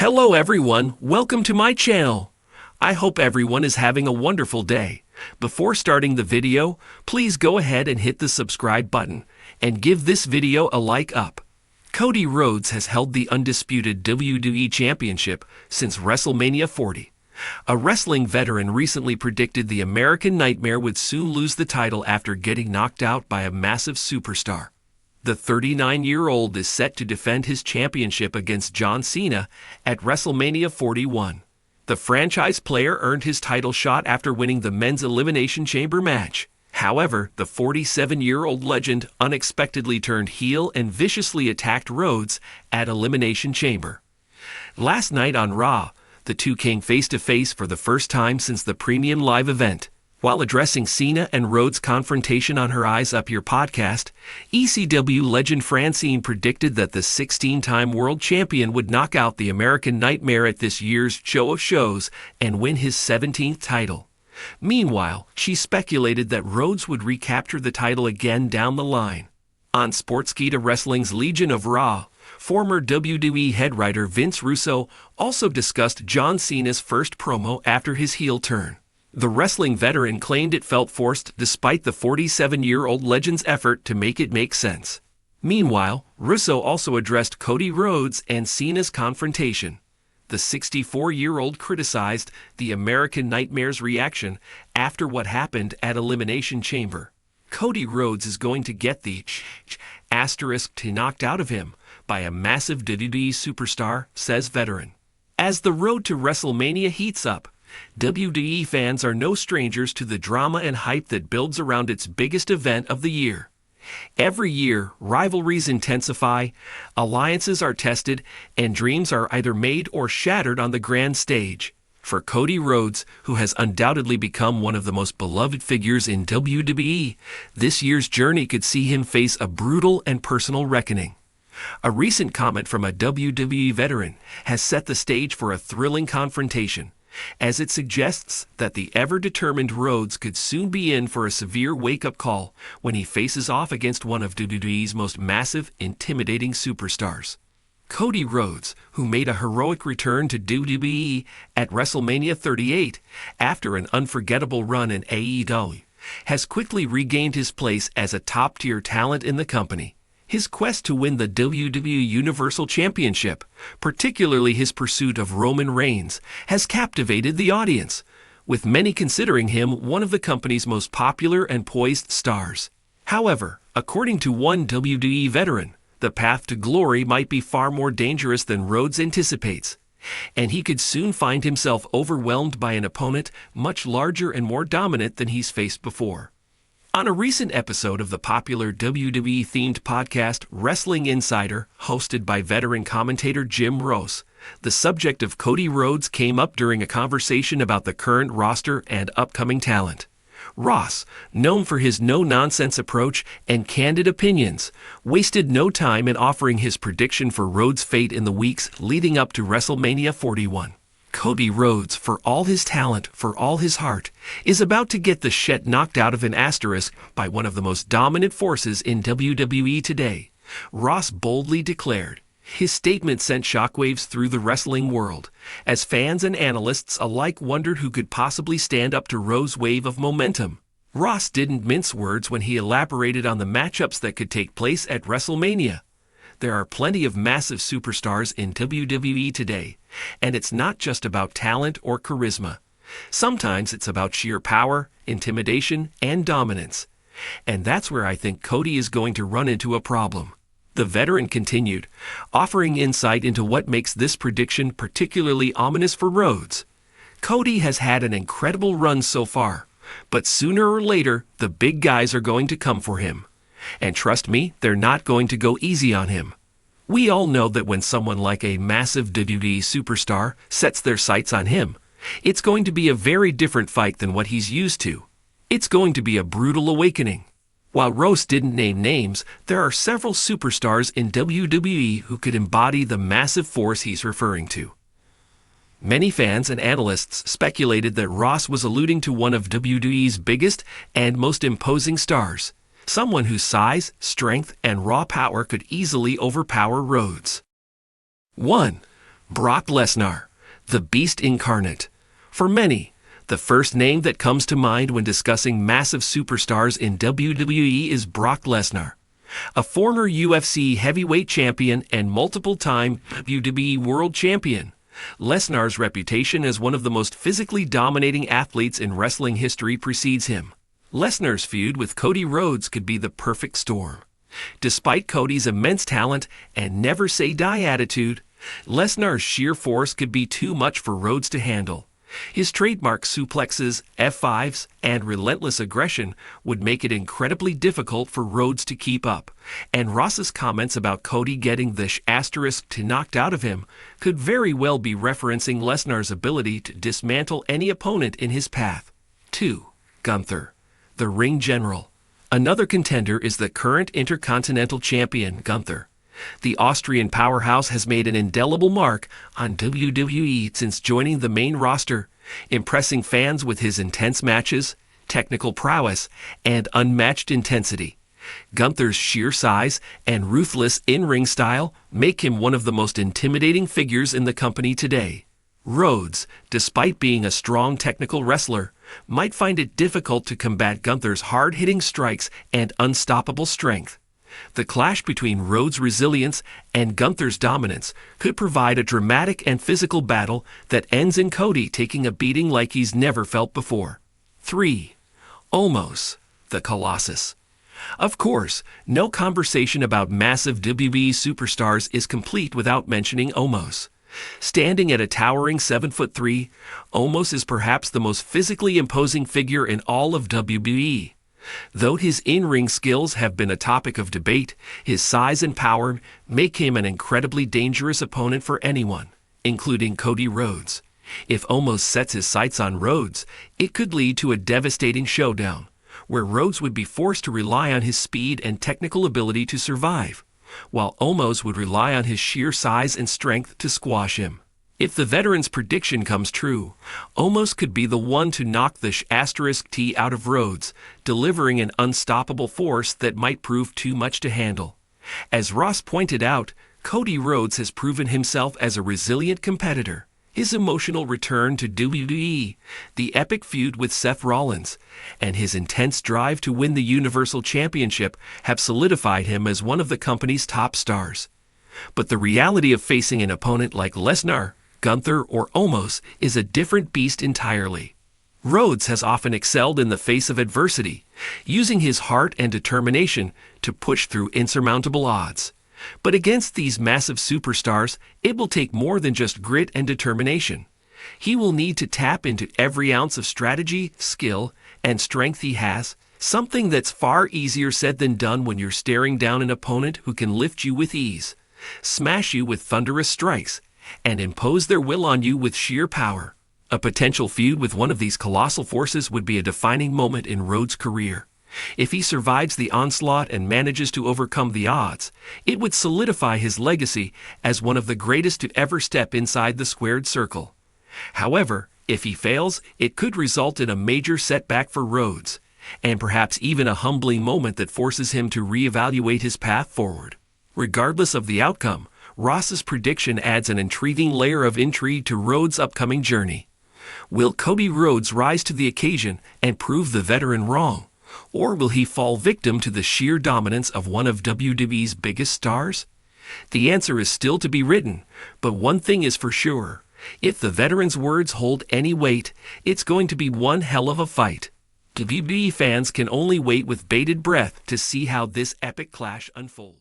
Hello everyone, welcome to my channel. I hope everyone is having a wonderful day. Before starting the video, please go ahead and hit the subscribe button and give this video a like up. Cody Rhodes has held the undisputed WWE Championship since WrestleMania 40. A wrestling veteran recently predicted the American Nightmare would soon lose the title after getting knocked out by a massive superstar. The 39-year-old is set to defend his championship against John Cena at WrestleMania 41. The franchise player earned his title shot after winning the men's Elimination Chamber match. However, the 47-year-old legend unexpectedly turned heel and viciously attacked Rhodes at Elimination Chamber. Last night on Raw, the two came face-to-face for the first time since the premium live event. While addressing Cena and Rhodes' confrontation on her Eyes Up Here podcast, ECW legend Francine predicted that the 16-time world champion would knock out the American Nightmare at this year's Show of Shows and win his 17th title. Meanwhile, she speculated that Rhodes would recapture the title again down the line. On Sportskeeda Wrestling's Legion of Raw, former WWE head writer Vince Russo also discussed John Cena's first promo after his heel turn. The wrestling veteran claimed it felt forced despite the 47-year-old legend's effort to make it make sense. Meanwhile, Russo also addressed Cody Rhodes and Cena's confrontation. The 64-year-old criticized the American Nightmare's reaction after what happened at Elimination Chamber. Cody Rhodes is going to get the asterisk knocked out of him by a massive WWE superstar, says veteran. As the road to WrestleMania heats up, WWE fans are no strangers to the drama and hype that builds around its biggest event of the year. Every year, rivalries intensify, alliances are tested, and dreams are either made or shattered on the grand stage. For Cody Rhodes, who has undoubtedly become one of the most beloved figures in WWE, this year's journey could see him face a brutal and personal reckoning. A recent comment from a WWE veteran has set the stage for a thrilling confrontation, as it suggests that the ever-determined Rhodes could soon be in for a severe wake-up call when he faces off against one of WWE's most massive, intimidating superstars. Cody Rhodes, who made a heroic return to WWE at WrestleMania 38 after an unforgettable run in AEW, has quickly regained his place as a top-tier talent in the company. His quest to win the WWE Universal Championship, particularly his pursuit of Roman Reigns, has captivated the audience, with many considering him one of the company's most popular and poised stars. However, according to one WWE veteran, the path to glory might be far more dangerous than Rhodes anticipates, and he could soon find himself overwhelmed by an opponent much larger and more dominant than he's faced before. On a recent episode of the popular WWE-themed podcast Wrestling Insider, hosted by veteran commentator Jim Ross, the subject of Cody Rhodes came up during a conversation about the current roster and upcoming talent. Ross, known for his no-nonsense approach and candid opinions, wasted no time in offering his prediction for Rhodes' fate in the weeks leading up to WrestleMania 41. Cody Rhodes, for all his talent, for all his heart, is about to get the shit knocked out of an asterisk by one of the most dominant forces in WWE today, Ross boldly declared. His statement sent shockwaves through the wrestling world, as fans and analysts alike wondered who could possibly stand up to Rhodes' wave of momentum. Ross didn't mince words when he elaborated on the matchups that could take place at WrestleMania. There are plenty of massive superstars in WWE today, and it's not just about talent or charisma. Sometimes it's about sheer power, intimidation, and dominance. And that's where I think Cody is going to run into a problem. The veteran continued, offering insight into what makes this prediction particularly ominous for Rhodes. Cody has had an incredible run so far, but sooner or later, the big guys are going to come for him. And trust me, they're not going to go easy on him. We all know that when someone like a massive WWE superstar sets their sights on him, it's going to be a very different fight than what he's used to. It's going to be a brutal awakening. While Ross didn't name names, there are several superstars in WWE who could embody the massive force he's referring to. Many fans and analysts speculated that Ross was alluding to one of WWE's biggest and most imposing stars, someone whose size, strength, and raw power could easily overpower Rhodes. 1. Brock Lesnar, the Beast incarnate. For many, the first name that comes to mind when discussing massive superstars in WWE is Brock Lesnar. A former UFC heavyweight champion and multiple-time WWE world champion, Lesnar's reputation as one of the most physically dominating athletes in wrestling history precedes him. Lesnar's feud with Cody Rhodes could be the perfect storm. Despite Cody's immense talent and never-say-die attitude, Lesnar's sheer force could be too much for Rhodes to handle. His trademark suplexes, F5s, and relentless aggression would make it incredibly difficult for Rhodes to keep up, and Ross's comments about Cody getting the ** knocked out of him could very well be referencing Lesnar's ability to dismantle any opponent in his path. 2. Gunther, the Ring General. Another contender is the current Intercontinental Champion, Gunther. The Austrian powerhouse has made an indelible mark on WWE since joining the main roster, impressing fans with his intense matches, technical prowess, and unmatched intensity. Gunther's sheer size and ruthless in-ring style make him one of the most intimidating figures in the company today. Rhodes, despite being a strong technical wrestler, might find it difficult to combat Gunther's hard-hitting strikes and unstoppable strength. The clash between Rhodes' resilience and Gunther's dominance could provide a dramatic and physical battle that ends in Cody taking a beating like he's never felt before. 3. Omos, the Colossus. Of course, no conversation about massive WWE superstars is complete without mentioning Omos. Standing at a towering 7'3", Omos is perhaps the most physically imposing figure in all of WWE. Though his in-ring skills have been a topic of debate, his size and power make him an incredibly dangerous opponent for anyone, including Cody Rhodes. If Omos sets his sights on Rhodes, it could lead to a devastating showdown, where Rhodes would be forced to rely on his speed and technical ability to survive, while Omos would rely on his sheer size and strength to squash him. If the veteran's prediction comes true, Omos could be the one to knock the *T out of Rhodes, delivering an unstoppable force that might prove too much to handle. As Ross pointed out, Cody Rhodes has proven himself as a resilient competitor. His emotional return to WWE, the epic feud with Seth Rollins, and his intense drive to win the Universal Championship have solidified him as one of the company's top stars. But the reality of facing an opponent like Lesnar, Gunther, or Omos is a different beast entirely. Rhodes has often excelled in the face of adversity, using his heart and determination to push through insurmountable odds. But against these massive superstars, it will take more than just grit and determination. He will need to tap into every ounce of strategy, skill, and strength he has, something that's far easier said than done when you're staring down an opponent who can lift you with ease, smash you with thunderous strikes, and impose their will on you with sheer power. A potential feud with one of these colossal forces would be a defining moment in Rhodes' career. If he survives the onslaught and manages to overcome the odds, it would solidify his legacy as one of the greatest to ever step inside the squared circle. However, if he fails, it could result in a major setback for Rhodes, and perhaps even a humbling moment that forces him to reevaluate his path forward. Regardless of the outcome, Ross's prediction adds an intriguing layer of intrigue to Rhodes' upcoming journey. Will Cody Rhodes rise to the occasion and prove the veteran wrong? Or will he fall victim to the sheer dominance of one of WWE's biggest stars? The answer is still to be written, but one thing is for sure. If the veteran's words hold any weight, it's going to be one hell of a fight. WWE fans can only wait with bated breath to see how this epic clash unfolds.